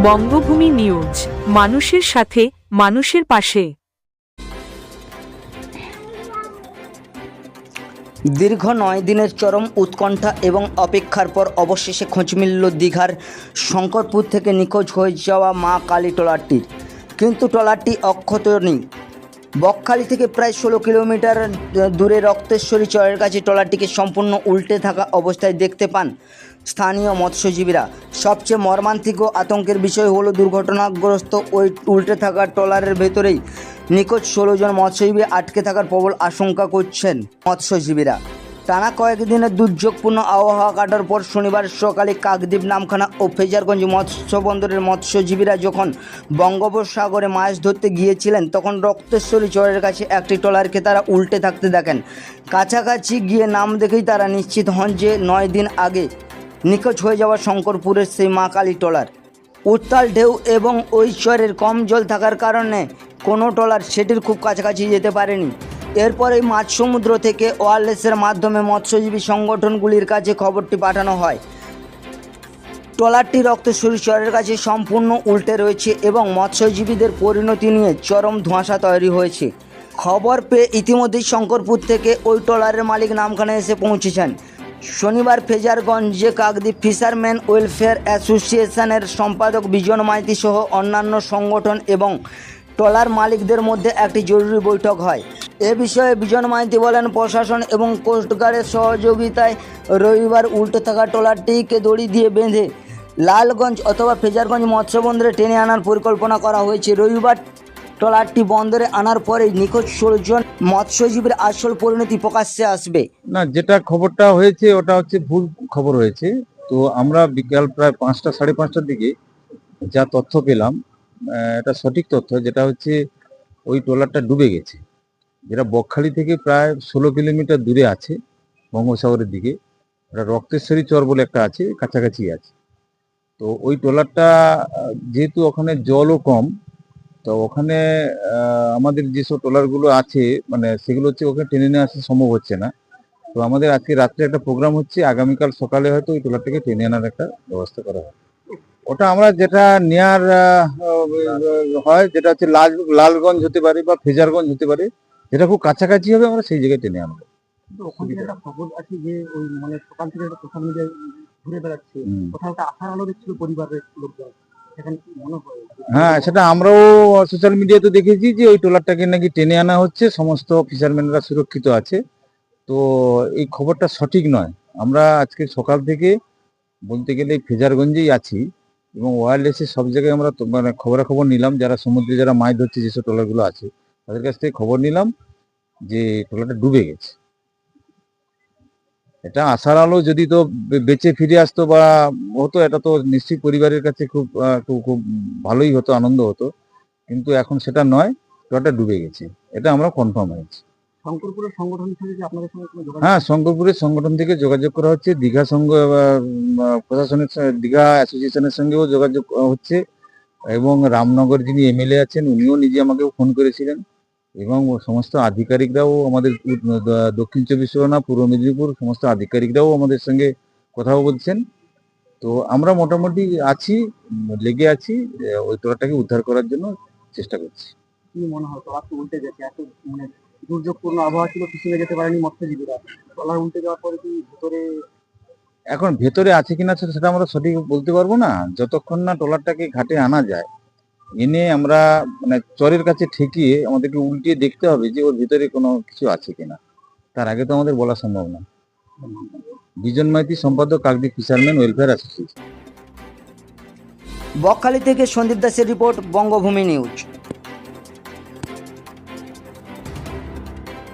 বঙ্গভূমি news, মানুষের সাথে, মানুষের পাশে। দীর্ঘ 9 দিনের চরম উৎকণ্ঠা এবং অপেক্ষার পর অবশেষে খোঁজ মিলল দীঘার শঙ্করপুর থেকে নিখোঁজ হয়ে যাওয়া মা কালী ট্রলারটির। কিন্তু ট্রলারটি অক্ষত নেই। বকখালি থেকে প্রায় 16 কিলোমিটার দূরে রক্তেশ্বরী চরের কাছে ট্রলারটিকে সম্পূর্ণ উল্টে থাকা অবস্থায় দেখতে পান স্থানীয় মৎস্যজীবীরা। সবচেয়ে মর্মান্তিক ও আতঙ্কের বিষয় হলো দুর্ঘটনাগ্রস্ত ওই উল্টে থাকা ট্রলারের ভেতরেই নিখোঁজ 16 জন মৎস্যজীবী আটকে থাকার প্রবল আশঙ্কা করছেন মৎস্যজীবীরা। টানা কয়েকদিনের দুর্যোগপূর্ণ আবহাওয়া কাটার পর শনিবার সকালে কাকদ্বীপ, নামখানা ও ফ্রেজারগঞ্জ মৎস্য বন্দরের মৎস্যজীবীরা যখন বঙ্গোপসাগরে মাছ ধরতে গিয়েছিলেন, তখন রক্তেশ্বরী চরের কাছে একটি ট্রলারকে তারা উল্টে থাকতে দেখেন। কাছাকাছি গিয়ে নাম দেখেই তারা নিশ্চিত হন যে 9 দিন আগে নিখোঁজ হয়ে যাওয়া শঙ্করপুরের সেই মা কালী ট্রলার। উত্তাল ঢেউ এবং ওই চরের কম জল থাকার কারণে কোনো ট্রলার সেটির খুব কাছাকাছি যেতে পারেনি। এরপরেই মাঝ সমুদ্র থেকে ওয়্যারলেসের মাধ্যমে মৎস্যজীবী সংগঠনগুলির কাছে খবরটি পাঠানো হয়। ট্রলারটি রক্তেশ্বরী চরের কাছে সম্পূর্ণ উল্টে রয়েছে এবং মৎস্যজীবীদের পরিণতি নিয়ে চরম ধোঁয়াশা তৈরি হয়েছে। খবর পেয়ে ইতিমধ্যেই শঙ্করপুর থেকে ওই ট্রলারের মালিক নামখানা এসে পৌঁছেছেন। শনিবার ফ্রেজারগঞ্জে কাকদ্বীপ ফিশারম্যান ওয়েলফেয়ার অ্যাসোসিয়েশনের সম্পাদক বিজন মাইতি সহ অন্যান্য সংগঠন এবং ট্রলার মালিকদের মধ্যে একটি জরুরি বৈঠক হয়। এ বিষয়ে বিজন মাইতি বলেন, প্রশাসন এবং কোস্টগার্ডের সহযোগিতায় রবিবার উল্টে থাকা ট্রলারটিকে দড়ি দিয়ে বেঁধে লালগঞ্জ অথবা ফ্রেজারগঞ্জ মৎস্যবন্দরে টেনে আনার পরিকল্পনা করা হয়েছে। রবিবার ট্রলারটি বন্দরে আনার পরেই নিখোঁজ 16 জন মৎস্যজীবীর আসল পরিণতি প্রকাশ্যে আসবে। না, যেটা খবরটা হয়েছে ওটা হচ্ছে ভুল খবর হয়েছে। তো আমরা বিকাল প্রায় 5টা সাড়ে 5টার দিকে যা তথ্য পেলাম, এটা সঠিক তথ্য, যেটা হচ্ছে ওই ট্রলারটা ডুবে গেছে, যেটা বকখালি থেকে প্রায় 16 কিলোমিটার দূরে আছে বঙ্গোপসাগরের দিকে। ওটা রক্তেশ্বরী চর বলে একটা আছে, কাছাকাছি আছে। তো ওই ট্রলারটা যেহেতু ওখানে জলও কম, তো ওখানে আমাদের যেসব ট্রলারগুলো আছে মানে সেগুলো হচ্ছে ওখানে টেনে নিয়ে আসা সম্ভব হচ্ছে না। তো আমাদের আজকে রাত্রে একটা প্রোগ্রাম হচ্ছে, আগামীকাল সকালে হয়তো ওই ট্রলারটাকে টেনে আনার একটা ব্যবস্থা করা হয়। ওটা আমরা যেটা নেয়ার হয়, যেটা হচ্ছে লালগঞ্জ হতে পারে বা ফ্রেজারগঞ্জ হতে পারে, যেটা খুব কাছাকাছি হবে আমরা সেই জায়গায় টেনে আনবো। ওখানে একটা খবর আছে যে ওই মানে সকাল থেকে সোশ্যাল মিডিয়ায় ঘুরে বেড়াচ্ছে, কোথাও একটা আশার আলো দেখছিল পরিবারের লোকজন, সেখানে কি মনে হয়? হ্যাঁ, সেটা আমরাও সোশ্যাল মিডিয়াতে দেখেছি যে ওই ট্রলারটাকে নাকি টেনে আনা হচ্ছে, সমস্ত ফিশারম্যানরা সুরক্ষিত আছে। তো এই খবরটা সঠিক নয়। আমরা আজকে সকাল থেকে বলতে গেলে ফ্রেজারগঞ্জেই আছি এবং ওয়্যারলেসে সব জায়গায় আমরা মানে খবরাখবর নিলাম, যারা সমুদ্রে যারা মাছ ধরছে যেসব ট্রলারগুলো আছে তাদের কাছ থেকে খবর নিলাম যে ট্রলারটা ডুবে গেছে। এটা আশার আলো, যদি তো বেঁচে ফিরে আসতো বা হতো, এটা তো নিশ্চয়ই পরিবারের কাছে খুব খুব ভালোই হতো, আনন্দ হতো। কিন্তু এখন সেটা নয়, ট্রলারটা ডুবে গেছে, এটা আমরা কনফার্ম হয়েছি। শঙ্করপুরের সংগঠন থেকে কি আপনাদের সঙ্গে কোনো যোগাযোগ? হ্যাঁ, শঙ্করপুরের সংগঠন থেকে যোগাযোগ করা হচ্ছে, দীঘা সংঘ প্রশাসনের দীঘা অ্যাসোসিয়েশনের সঙ্গেও যোগাযোগ হচ্ছে এবং রামনগর যিনি এমএলএ আছেন উনিও নিজে আমাকে ফোন করেছিলেন এবং সমস্ত আধিকারিকরাও আমাদের দক্ষিণ 24 পরগনা, পূর্ব মেদিনীপুর সমস্ত আধিকারিকরাও আমাদের সঙ্গে কথাও বলছেন। তো আমরা মোটামুটি আছি, লেগে আছি, ওই ট্রলারটাকে উদ্ধার করার জন্য চেষ্টা করছি। কি মনে হয় ট্রলার তো উল্টে গেছে, এত মানে দুর্যোগপূর্ণ আবহাওয়া ছিল, ফিশিংয়ে যেতে পারেনি মৎস্যজীবীরা, ট্রলার উল্টে যাওয়ার পরে কি ভিতরে এখন ভেতরে আছে কিনা সেটা আমরা সঠিক বলতে পারবো না, যতক্ষণ না ট্রলারটাকে ঘাটে আনা যায়। এনে আমরা মানে চরের কাছে ঠেকিয়ে আমাদেরকে উল্টিয়ে দেখতে হবে যে ওর ভিতরে কোনো কিছু আছে কিনা, তার আগে তো আমাদের বলা সম্ভব না। বিজন মাইতি, সম্পাদক, Kakdwip fisherman welfare association. Bakkhali থেকে সন্দীপ দাসের রিপোর্ট, বঙ্গভূমি নিউজ।